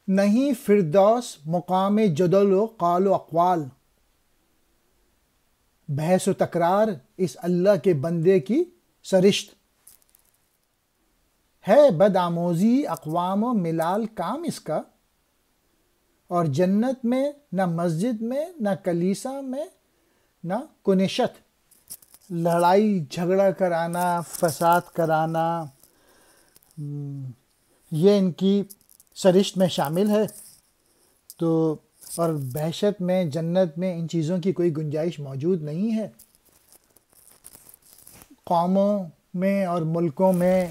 نہیں فردوس مقام جدل و قال و اقوال، بحث و تکرار اس اللہ کے بندے کی سرشت، ہے بد آموزی اقوام و ملال کام اس کا، اور جنت میں نہ مسجد میں نہ کلیسا میں نہ کنشت، لڑائی جھگڑا کرانا، فساد کرانا، یہ ان کی سرشت میں شامل ہے۔ تو اور بحشت میں، جنت میں ان چیزوں کی کوئی گنجائش موجود نہیں ہے۔ قوموں میں اور ملکوں میں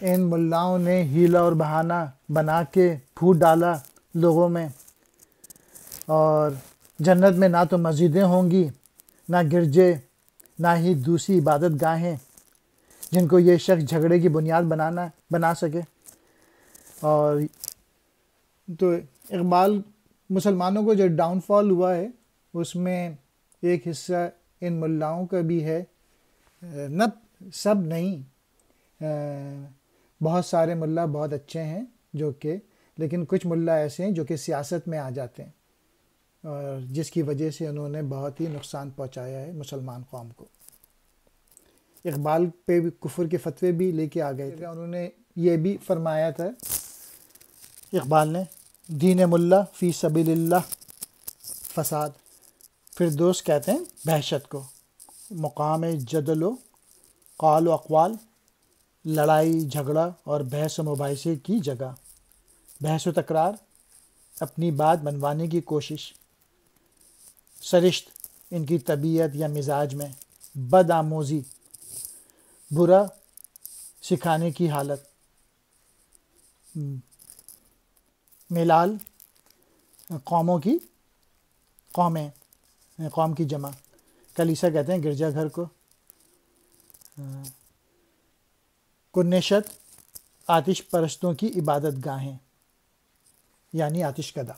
ان ملاؤں نے ہیلا اور بہانہ بنا کے پھوٹ ڈالا لوگوں میں، اور جنت میں نہ تو مسجدیں ہوں گی، نہ گرجے، نہ ہی دوسری عبادت گاہیں جن کو یہ شخص جھگڑے کی بنیاد بنا سکے۔ اور تو اقبال مسلمانوں کو جو ڈاؤن فال ہوا ہے اس میں ایک حصہ ان ملاؤں کا بھی ہے، نہ سب نہیں، بہت سارے ملا بہت اچھے ہیں جو کہ، لیکن کچھ ملا ایسے ہیں جو کہ سیاست میں آ جاتے ہیں، اور جس کی وجہ سے انہوں نے بہت ہی نقصان پہنچایا ہے مسلمان قوم کو۔ اقبال پہ بھی کفر کے فتوے بھی لے کے آ گئے تھے۔ انہوں نے یہ بھی فرمایا تھا اقبال نے، دین ملا فی سبیل اللہ فساد۔ فردوس کہتے ہیں بحشت کو، مقام جدل و قال و اقوال، لڑائی جھگڑا اور بحث و مباحثے کی جگہ، بحث و تکرار، اپنی بات منوانے کی کوشش، سرشت ان کی طبیعت یا مزاج میں، بد آموزی برا سکھانے کی حالت، ملال قوموں کی، قومیں قوم کی جمع، کلیسا کہتے ہیں گرجا گھر کو، کنشت آتش پرستوں کی عبادت گاہیں یعنی آتش کدہ۔